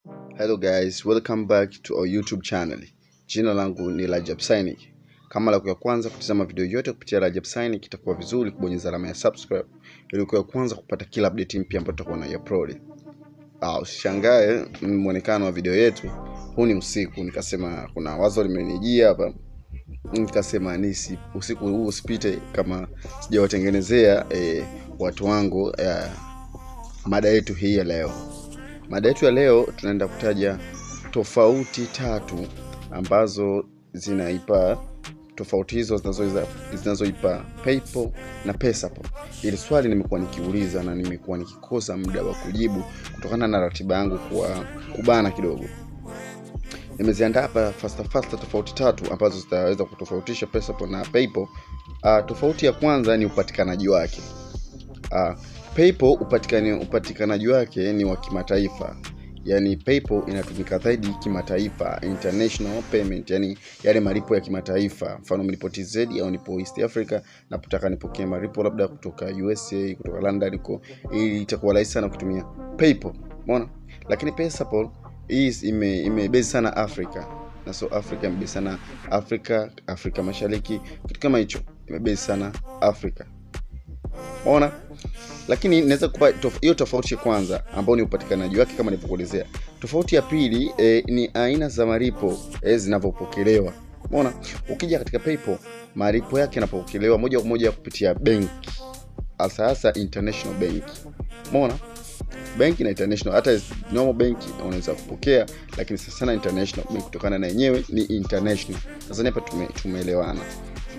Hello guys, welcome back to our YouTube channel. Jina langu ni Rajab Synic. Kama la kwanza kutazama video yote kupitia Rajab Synic, itakuwa vizuri kubonyeza alama ya subscribe ili kwa kwanza kupata kila update mpya ambayo tutakuwa na upload. Usishangae muonekano wa video yetu. Huu ni usiku, nikasema kuna wazo limenijia hapa. Nikasema nisi usiku huu usipite kama sijawatengenezea watu wangu mada yetu hii ya leo. Mada yetu ya leo tunaenda kutaja tofauti tatu ambazo zinaipa tofauti hizo zinazoipa PayPal na Pesapal. Ili swali nimekuwa nikiuliza na nimekuwa nikikosa muda wa kujibu kutokana na ratiba yangu kwa kubana kidogo. Nimeziandaa hapa fast tofauti tatu ambazo zitaweza kutofautisha Pesapal na PayPal. Tofauti ya kwanza ni upatikanaji wake. PayPal upatikanaji wake ni wa kimataifa. Yani PayPal inatumika zaidi kimataifa, international payment, yani yale malipo ya kimataifa. Mfano mlipo TZ au nipo East Africa, napotaka nipokee malipo labda kutoka USA, kutoka London huko, ili itakuwa rahisi sana kutumia PayPal. Umeona? Lakini Pesapal imebase sana Afrika. Na so Afrika imebase sana Afrika Mashariki, kitu kama hicho. Imebase sana Afrika. Umeona? Lakini naweza kupa hiyo tofauti ya kwanza ambao ni upatikanaji wake kama nilivyokuelezea. Tofauti ya pili ni aina za malipo zinavyopokelewa. Umeona? Ukija katika PayPal, malipo yake yanapokelewa moja kwa moja kupitia benki. Hasa international bank. Umeona? Benki na international, hata normal benki unaweza kupokea, lakini sana international bank kutokana na yenyewe ni international. Sasa hapa tumeelewana.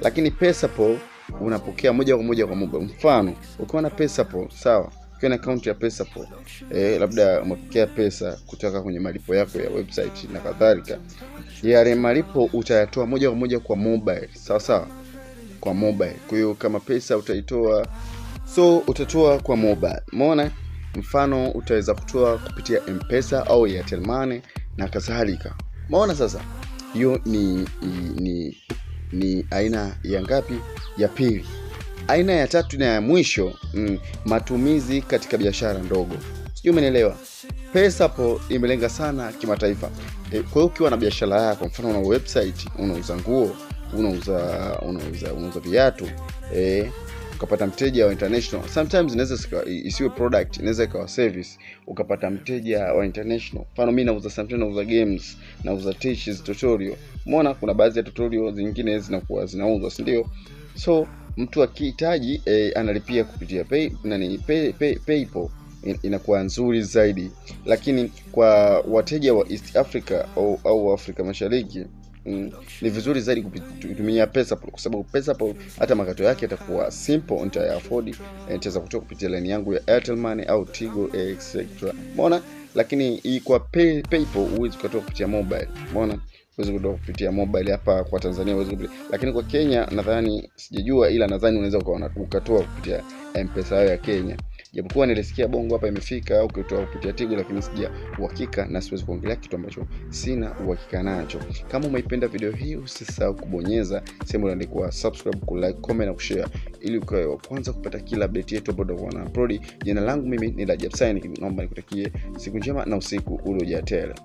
Lakini Pesapal unapokea moja kwa moja kwa mobile. Mfano, ukiwa na Pesapal, sawa? Ukiwa na account ya Pesapal, labda umepokea pesa kutoka kwenye malipo yako ya website na kadhalika. Yale malipo utayatoa moja kwa moja kwa mobile, sawa? Kwa mobile. Kwa hiyo kama pesa utaitoa, utatoa kwa mobile. Umeona? Mfano utaweza kutoa kupitia M-Pesa au Airtel Money na kadhalika. Umeona sasa? Hiyo ni aina ya ngapi? Ya pili. Aina ya tatu na ya mwisho, matumizi katika biashara ndogo. Sijui umeelewa. Pesapal imelenga sana kimataifa. Kwa hiyo ukiwa na biashara yako, mfano una website, unauza nguo, unauza viatu, ukapata mteja wa international. Sometimes inaweza isiwe product, inaweza ikawa service, ukapata mteja wa international. Mfano mimi nauza games, nauza teaches tutorial. Umeona kuna baadhi ya tutorial zingine zinakuwa zinauzwa, si ndio? So mtu akihitaji analipia kupitia PayPal, inakuwa nzuri zaidi. Lakini kwa wateja wa East Africa au Afrika Mashariki, ni vizuri zaidi kutumia Pesapal, kwa sababu Pesapal hata makato yake yatakuwa simple, nita afford, nitaweza kutoka kupitia line yangu ya Airtel Money au Tigo etc. Umeona? Lakini kwa PayPal huwezi kutoka kupitia mobile. Umeona? Huwezi kutoka kupitia mobile hapa kwa Tanzania huwezi kupitia. Lakini kwa Kenya nadhani sijajua, ila nadhani unaweza ukatoa kupitia M-Pesa ya Kenya. Japokuwa nilisikia Bongo hapa imefika au kutoa kupitia Tigo, lakini sija uhakika na siwezi kuongelea kitu ambacho sina uhakika nacho. Kama umeipenda video hii, usisahau kubonyeza sehemu iliyoandikwa subscribe, like, comment na kushare ili ukawe kwanza kupata kila update yetu ambayo tutakuwa na upload. Jina langu mimi ni Rajab Synic. Naomba nikutakie siku njema na usiku uliojaa tele.